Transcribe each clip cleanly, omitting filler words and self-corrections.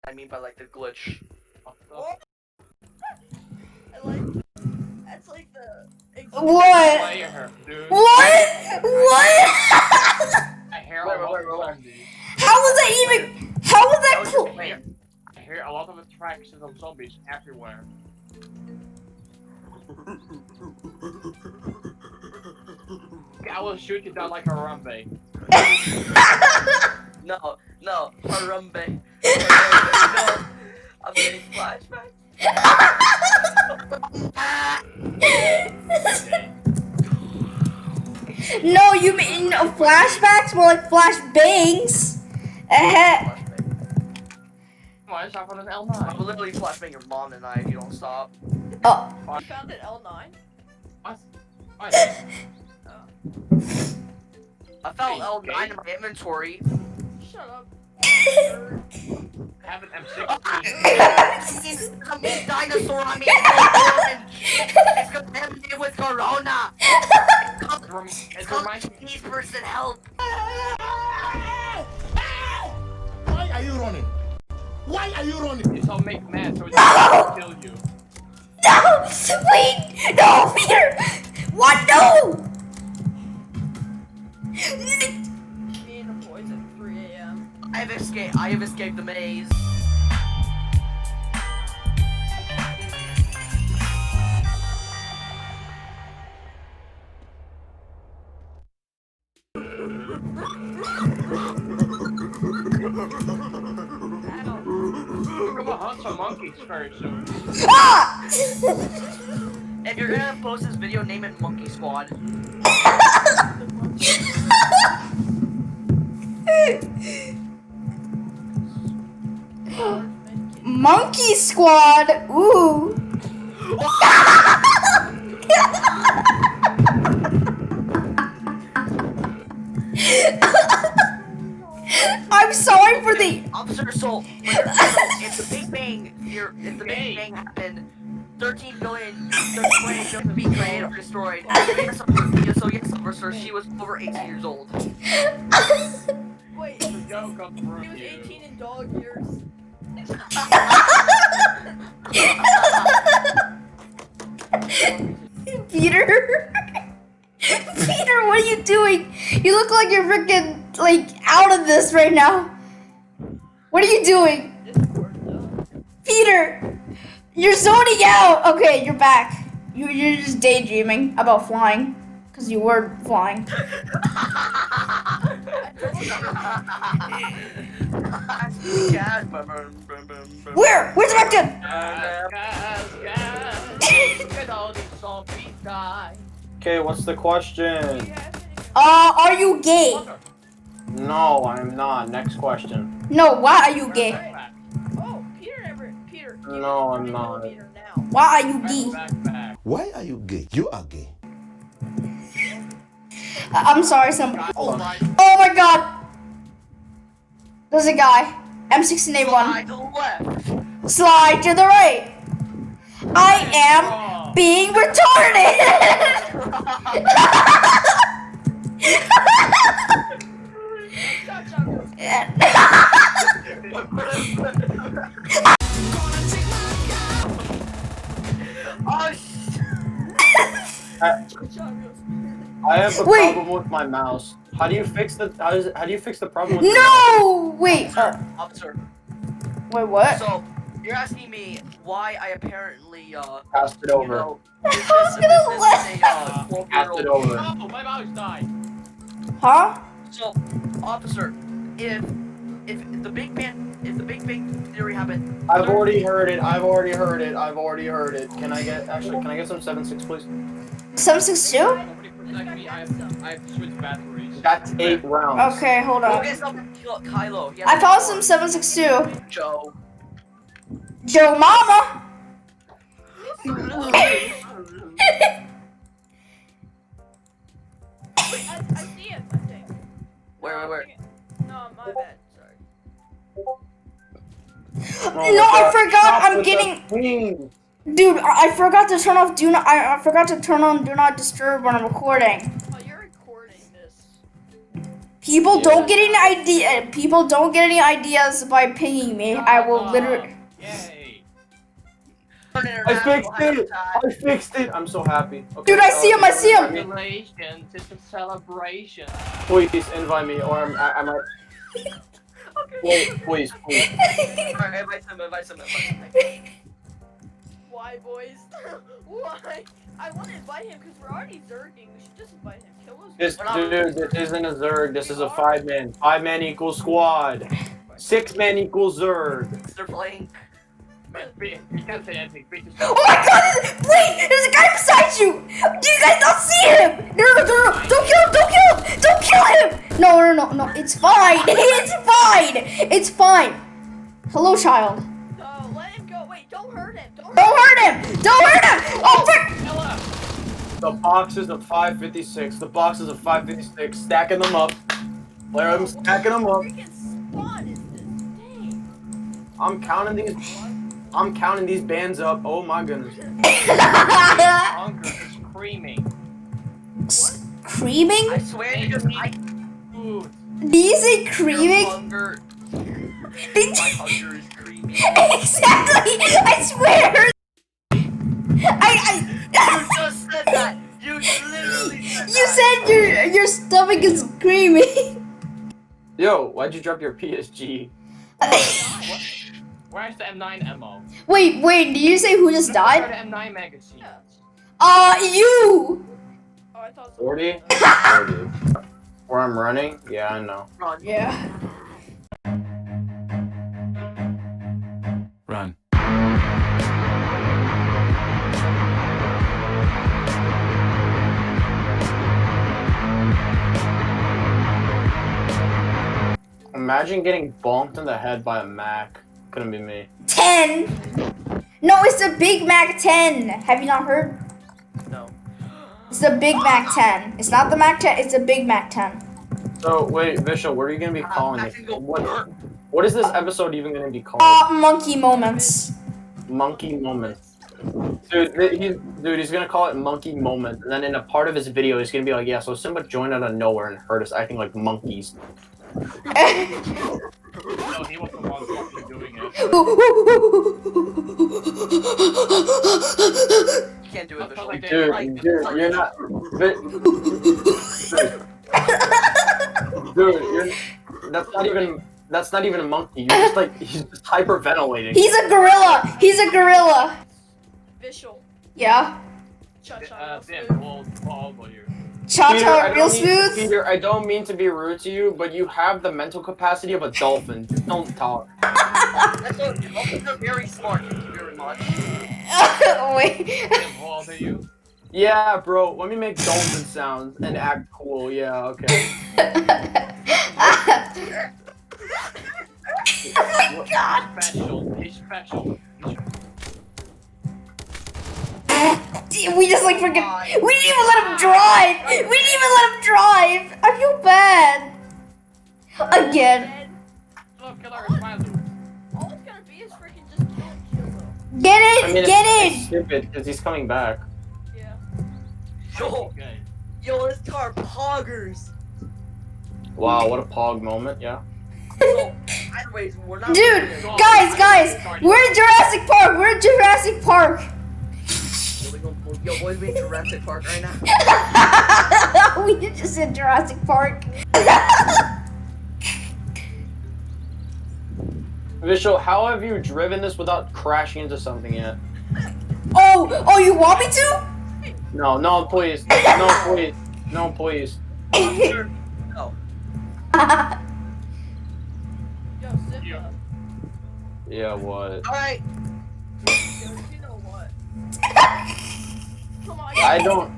I mean by like the glitch. What? I like. That's like the. What? Player, dude. What? What? I hear Wait, a lot wait, of wait, wait. zombies. How was that even? How was That that was cool? just plan. I hear a lot of attractions of zombies everywhere. I will shoot you down like a Harambe. No, no, Harambe. No, I'm getting flashbacks. No, you mean no, flashbacks? More like flashbangs. Flashbang. Come on, it's off on an I L9. will literally flashbang your mom tonight if you don't stop. Oh. You found an L9? What? What? I found Hey, L9 gay? in my inventory. Shut up. I have an M16. I'm a dinosaur. I mean, it's contaminated with corona. It's called Chinese person help. Why are you running? Why are you running? It's all make mad, so it's gonna kill you. No! Wait! No, Peter! What? No! Me and the boys at 3 a.m. I have escaped the maze. We're gonna hunt some monkeys very soon. Ah! If you're gonna post this video, name it Monkey Squad. Monkey Squad! Ooh! I'm sorry for the. Officer Soul, if the Big Bang happened, 13 billion should be created or destroyed. Yes, officer, she was over 18 years old. Wait, It's a joke on he was 18 in dog years. Peter? Peter, what are you doing? You look like you're freaking, like, out of this right now. What are you doing? Discord, though. Peter! You're zoning out! Okay, you're back. You're just daydreaming about flying. Because you were flying. Where? Where's the victim? Look at all these zombies die. Okay, what's the question? Are you gay? No, I'm not. Next question. No, why are you gay? Oh, Peter. No, I'm not. Now. Why are you gay? Back. Why are you gay? You are gay. I'm sorry, somebody. Oh my. Oh my god! There's a guy. M16A1. Slide to the left. Slide to the right. I am being retarded. Oh, I have a Wait. problem with my mouse. How do you fix the problem with the mouse? No! Wait. officer. Wait, what? So you're asking me why I apparently Passed it over. you know, I was gonna let. Passed it over. Oh, my mouse died. Huh? So, officer, if the Big Bang theory happened, I've already heard it. Can I get some 7.6, please? 762? Nobody protect me. I have to switch batteries. That's 8 rounds. Okay, hold go on. get some Kylo. He has I found more. some 762. Joe. Joe Mama! I see him, I think. Where? No, my bad. Sorry. No, I forgot. I'm getting. getting. Dude, I forgot to turn off I forgot to turn on do not disturb when I'm recording. Oh, you're recording this. People Yeah. don't get any idea. People don't get any ideas by pinging me. I will literally. Yay. I fixed it. I fixed it. I'm so happy. Okay, Dude, I see him. I see him. Congratulations, it's a celebration. Please invite me, or I might. Please. Alright, invite him. Why, boys? Why? I want to invite him because we're already zerging. We should just invite him. Kill us. This isn't a Zerg. This is a 5-man. 5-man equals squad. 6-man equals Zerg. They're playing. Man, you can't say anything. Oh my god! Wait! There's a guy beside you! Do you guys not see him? No! Don't kill him! Don't kill him! No. It's fine! It's fine! Hello, child. No, let him go. Wait, don't hurt him. Don't hurt him! Oh, frick! The boxes of 556. The boxes of 556. Stacking them up. Blair, I'm stacking them up. Freaking spawn is this? Dang. I'm counting these bands up. Oh my goodness. Hunger is screaming. Creaming? I swear you just Food. Did you say creaming? hunger. Did My you... hunger is creamy. Exactly! I swear! You just said that. You literally said You that. said your stomach is creamy. Yo, why'd you drop your PSG? Where's the M9 ammo? Wait, did you say who just Where died? are the M9 magazines? You! Oh, I thought 40? 40. Where I'm running? Yeah, I know. Run. Yeah. Run. Imagine getting bonked in the head by a Mac. Couldn't be me. 10! No, it's the Big Mac 10. Have you not heard? No. It's the Big Mac 10. It's not the Mac 10, it's the Big Mac 10. So, wait, Vishal, what are you gonna be calling I this? can go What is this episode even gonna be called? Monkey Moments. Monkey Moments. Dude, he's gonna call it Monkey Moment, and then in a part of his video, he's gonna be like, yeah, so Simba joined out of nowhere and heard us acting like monkeys. No, he was the one fucking doing it. You can't do it, Vishal. Like they Dude, like- you're not. Dude, that's not even a monkey. You're just like he's just hyperventilating. He's a gorilla. Visual. Yeah. Cha-cha. Dim, we'll follow you. Cha-cha real smooth. Peter, I don't mean to be rude to you, but you have the mental capacity of a dolphin. Just don't talk. Dolphins are very smart. Thank you very much. Wait. Dim, how old are you? Yeah, bro. Let me make dolphin sounds and act cool. Yeah, okay. Oh my god. Special. He's special. We just like freaking. We didn't even let him drive. I feel bad. Again. Look, killer is my loot. All it's gonna be is freaking just kill him. Get I mean, in. Get it's in. stupid because he's coming back. Yeah. Yo, Okay. yo, this car poggers. Wow, what a pog moment. Yeah. So, anyways, we're not. Dude, guys, we're in Jurassic Park. Yo, boys, we in Jurassic Park right now. We just in Jurassic Park. Vishal, how have you driven this without crashing into something yet? Oh, you want me to? No, please. No, please. Oh, Yo, Simba. Yeah, what? alright. Yo, you know what? Come on. I don't,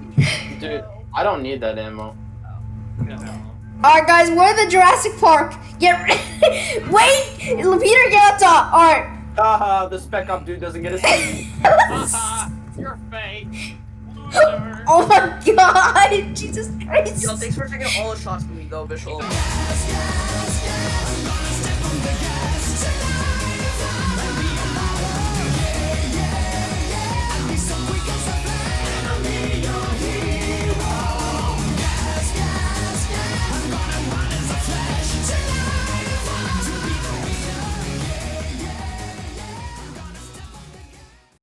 dude. I don't need that ammo. Alright, guys, we're in the Jurassic Park. Get ready. Wait, Peter, get up top. Alright. Haha, the spec up dude doesn't get a seat. Haha, you're fake. Loser. Oh my god, Jesus Christ. Yo, thanks for taking all the shots from me, though, Vishal.